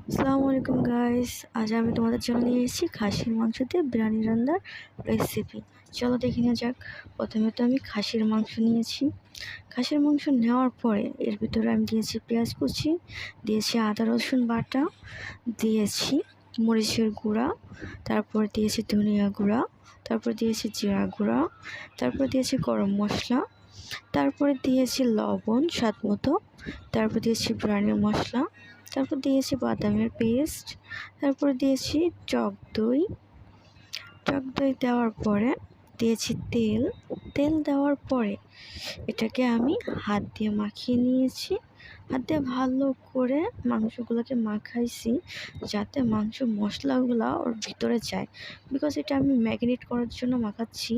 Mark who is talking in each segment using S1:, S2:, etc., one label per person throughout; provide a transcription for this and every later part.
S1: আসসালামু আলাইকুম গাইস। আজ আমি তোমাদের জন্য নিয়ে এসেছি খাসির মাংস দিয়ে বিরিয়ানি রান্নার রেসিপি। চলো দেখে নেওয়া যাক। প্রথমে তো আমি খাসির মাংস নিয়েছি। খাসির মাংস নেওয়ার পরে এর ভিতরে আমি দিয়েছি পেঁয়াজ কুচি, দিয়েছি আদা রসুন বাটা, দিয়েছি মরিচের গুঁড়া, তারপর দিয়েছি ধনিয়া গুঁড়া, তারপর দিয়েছি জিরা গুঁড়া, তারপর দিয়েছি গরম মশলা, তারপরে দিয়েছি লবণ স্বাদ মতো, তারপর দিয়েছি বিরিয়ানি মশলা, তারপর দিয়েছি বাদামের পেস্ট, তারপর দিয়েছি টক দই দেওয়ার পরে দিয়েছি তেল দেওয়ার পরে এটাকে আমি হাত দিয়ে মাখিয়ে নিয়েছি। হাত দিয়ে ভালো করে মাংসগুলোকে মাখাইছি যাতে মাংস মশলাগুলো ওর ভিতরে যায়, বিকজ এটা আমি ম্যারিনেট করার জন্য মাখাচ্ছি।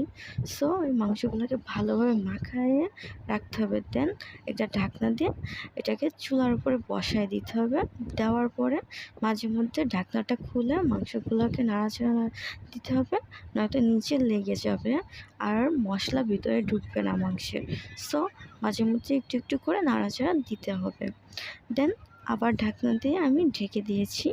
S1: সো ওই মাংসগুলোকে ভালোভাবে মাখায়ে রাখতে হবে। দেন এটা ঢাকনা দিয়ে এটাকে চুলার উপরে বসায় দিতে হবে। দেওয়ার পরে মাঝে মধ্যে ঢাকনাটা খুলে মাংসগুলোকে নাড়াচাড়া দিতে হবে, নয়তো নিচে লেগে যাবে আর মশলা ভিতরে ঢুকবে না মাংসের। সো মাঝে মধ্যে একটু একটু করে নাড়াচাড়া দিতে হবে। দেন আবার ঢাকনা দিয়ে আমি ঢেকে দিয়েছি।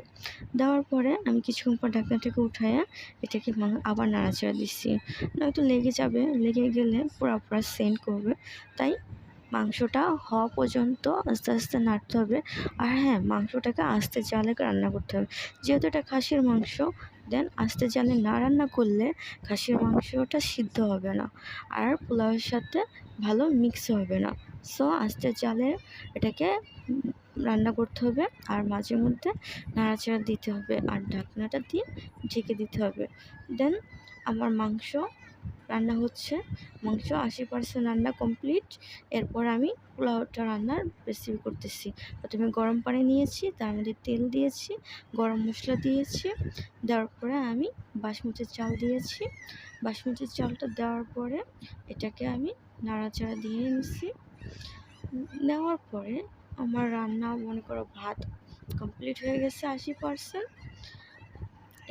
S1: দেওয়ার পরে আমি কিছুক্ষণ পর ঢাকনাটাকে উঠাইয়া এটাকে আবার নাড়াচাড়া দিচ্ছি, নয়তো লেগে যাবে। লেগে গেলে পুরা সেন্ট করবে। তাই মাংসটা হওয়া পর্যন্ত আস্তে আস্তে নাড়তে হবে। আর হ্যাঁ, মাংসটাকে আস্তে জালে রান্না করতে হবে, যেহেতু এটা খাসির মাংস। দেন আস্তে জালে না রান্না করলে খাসির মাংসটা সিদ্ধ হবে না আর পোলাওয়ের সাথে ভালো মিক্স হবে না। সো আস্তে জালে এটাকে রান্না করতে হবে আর মাঝে মধ্যে নাড়াচাড়া দিতে হবে আর ঢাকনাটা দিয়ে ঢেকে দিতে হবে। দেন আমার মাংস রান্না হচ্ছে। মাংস 80% রান্না কমপ্লিট। এরপর আমি পোলাওটা রান্নার রেসিপি করতেছি। প্রথমে গরম পানি নিয়েছি, তার মধ্যে তেল দিয়েছি, গরম মশলা দিয়েছি, দেওয়ার পরে আমি বাসমতি চাল দিয়েছি। বাসমতি চালটা দেওয়ার পরে এটাকে আমি নাড়াচাড়া দিয়ে নিচ্ছি। নেওয়ার পরে আমার রান্না মনে করো ভাত কমপ্লিট হয়ে গেছে 80%।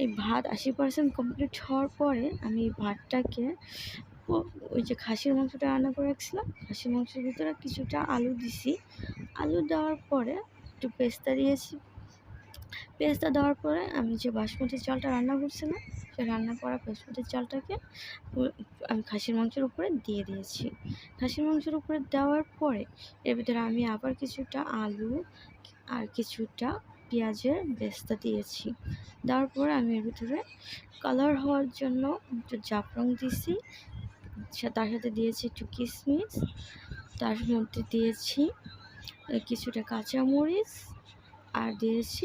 S1: এই ভাত 80% কমপ্লিট হওয়ার পরে আমি এই ভাতটাকে ওই যে খাসির মাংসটা রান্না করে রাখছিলাম, খাসির মাংসের ভিতরে কিছুটা আলু দিছি। আলু দেওয়ার পরে একটু পেস্তা দিয়েছি। পেস্তা দেওয়ার পরে আমি যে বাসমতি চালটা রান্না করছিলাম, সেই রান্না করা বাসমতি চালটাকে আমি খাসির মাংসের উপরে দিয়ে দিয়েছি। খাসির মাংসের উপরে দেওয়ার পরে এর ভিতরে আমি আবার কিছুটা আলু আর কিছুটা পেঁয়াজের বেস্তা দিয়েছি। দেওয়ার পরে আমি এর ভিতরে কালার হওয়ার জন্য একটু জাফরান দিয়েছি, তার সাথে দিয়েছি একটু কিশমিশ, তার মধ্যে দিয়েছি কিছুটা কাঁচামরিচ আর দিয়েছি